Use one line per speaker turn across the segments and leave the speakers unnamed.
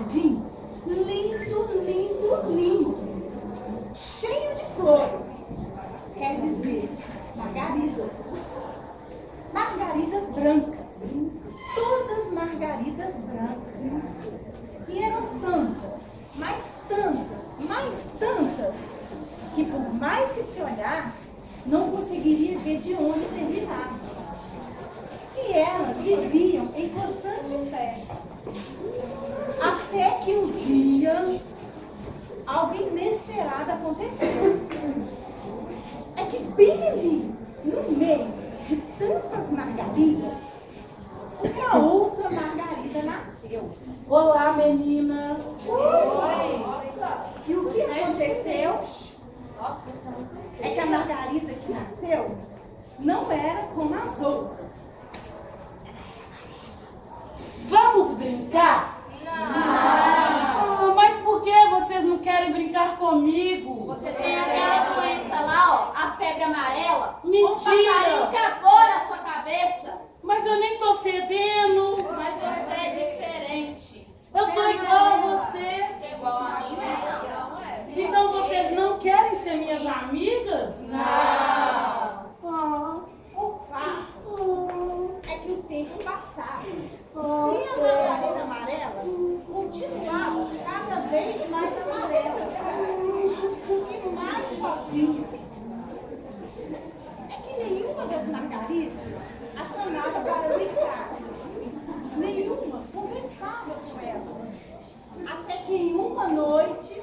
jardim lindo, lindo, lindo, cheio de flores. Quer dizer, margaridas. Margaridas brancas. Todas margaridas brancas. E eram tantas, mais tantas, que por mais que se olhasse, não conseguiria ver de onde terminava. E elas viviam em constante festa. Até que um dia, algo inesperado aconteceu. É que bem ali, no meio de tantas margaridas, uma outra margarida nasceu.
Olá, meninas!
Oi! E o que aconteceu é que a margarida que nasceu não era como as outras.
Vamos brincar?
Não!
Mas por que vocês não querem brincar comigo?
Você tem aquela doença lá, ó, a febre amarela?
Mentira!
Um passarinho cavou na sua cabeça.
Mas eu nem tô fedendo!
Mas você é diferente.
Eu sou igual a vocês!
Você é igual a mim, não.
Então vocês não querem ser minhas amigas?
Não!
O fato é que o tempo passava. E a
Nossa!
margarida amarela continuava cada vez mais amarela e mais sozinha. É que nenhuma das margaridas a chamava para brincar. Nenhuma conversava com ela. Até que em uma noite,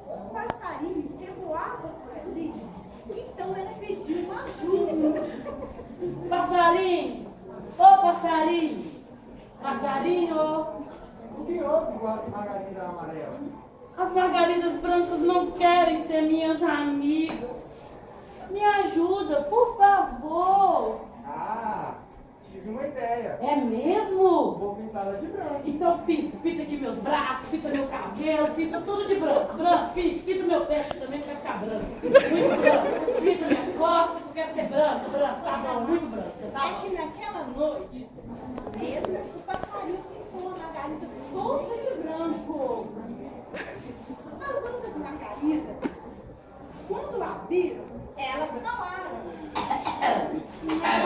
um passarinho que voava por ali. Então ela pediu uma ajuda.
Passarinho! Ô passarinho! Passarinho!
O que houve com a margarida amarela?
As margaridas brancas não querem ser minhas amigas. Me ajuda, por favor!
Ah, tive uma ideia.
É mesmo?
Vou pintá-la de branco.
Então pinta aqui meus braços, pinta meu cabelo, pinta tudo de branco, pinta meu pé também que vai ficar branco. Muito branco. Pinta minhas costas, que eu quero ser branco, tá bom, muito branco, tá
É
bom.
que naquela noite, mesmo o passarinho pintou a margarida toda de branco. As outras margaridas, quando a viram, elas falaram: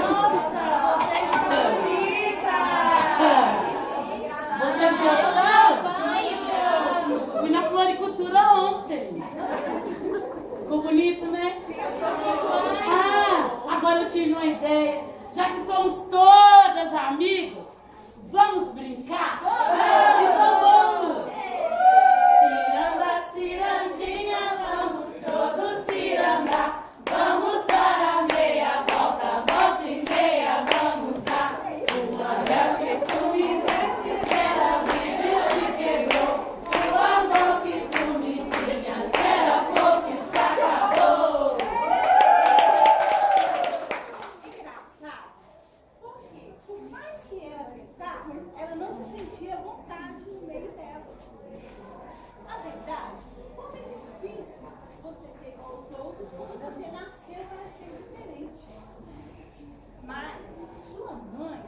nossa, vocês são bonitas!
Vocês gostaram? Fui na floricultura ontem. Ficou bonito, né? Ah, agora eu tive uma ideia. Já que somos todas amigas, vamos brincar? Então vamos! Ciranda, cirandinha, vamos todos cirandar. Vamos dar a meia volta, volta e meia, vamos dar. O anel que tu me deste, era vida e se quebrou. O amor que tu me tinhas, era flor que se acabou.
Engraçado, porque por mais que ela gritasse, ela não se sentia à vontade no meio delas. A verdade, como é difícil você ser igual aos outros quando você nasceu para ser diferente. Mas sua mãe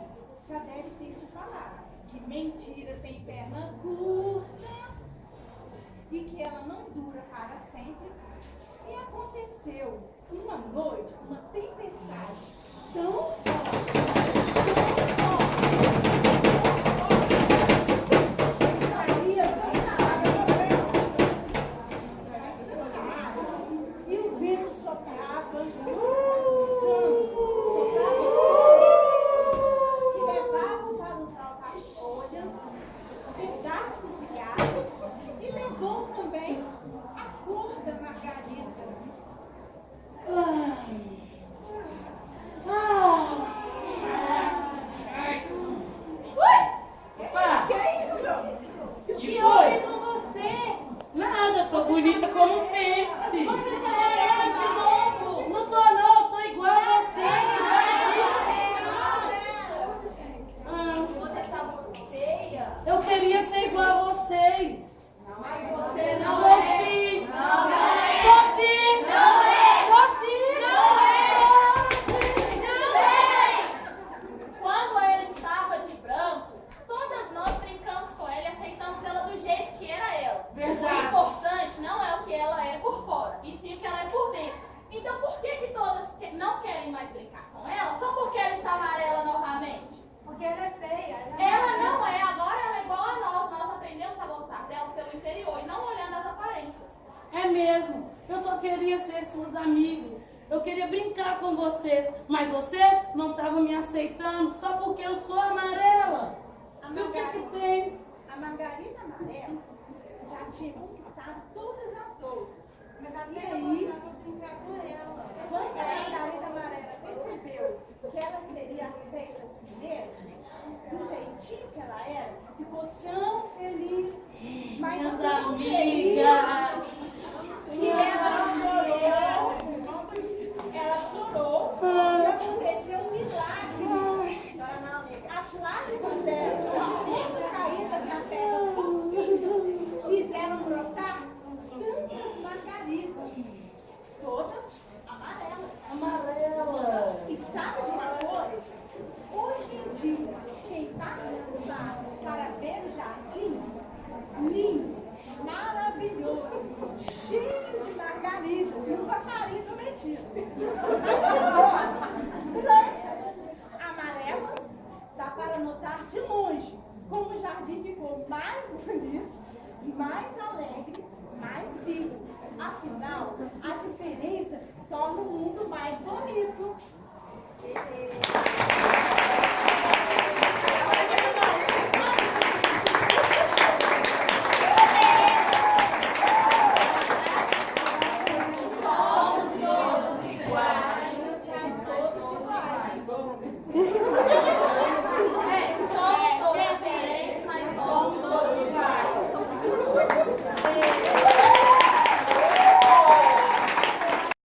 já deve ter te falado que mentira tem perna curta e que ela não dura para sempre. E aconteceu uma noite, uma tempestade tão forte, e o vento soprava, e levavam para os altos as folhas, pedaços de galho, e levou também a cor da margarida.
Opa!
Que é isso?
Que
foi
foi?
com você?
Nada, tô bonita como sempre.
Você tá morena de novo?
Não tô não, eu tô igual a vocês.
Você tá muito feia.
Eu queria ser igual a vocês.
Mas você não
Sophie!
Não é.
Sophie!
Não é.
Sophie!
Não é. Quando ele estava de branco, todas nós brincamos com ele e aceitamos
queria ser suas amigas. Eu queria brincar com vocês, mas vocês não estavam me aceitando só porque eu sou amarela. E o que tem?
A Margarida Amarela já tinha conquistado todas as outras. Mas até aí, brincar com ela. Quando a Margarida Amarela percebeu que ela seria aceita assim mesmo, do jeitinho que ela era, ficou tão feliz. Mas
Minhas
tão
amigas.
feliz que ela chorou e aconteceu um milagre. As lágrimas dela, muito caídas na terra, fizeram brotar tantas margaridas, todas amarelas.
Amarela.
E sabe de uma coisa? Hoje em dia, quem passa por lá para ver o jardim, lindo, maravilhoso, cheio de margaridas e um passarinho prometido. Mas agora, brancas, amarelas, dá para notar de longe como o jardim ficou mais bonito, mais alegre, mais vivo. Afinal, a diferença torna o mundo mais bonito.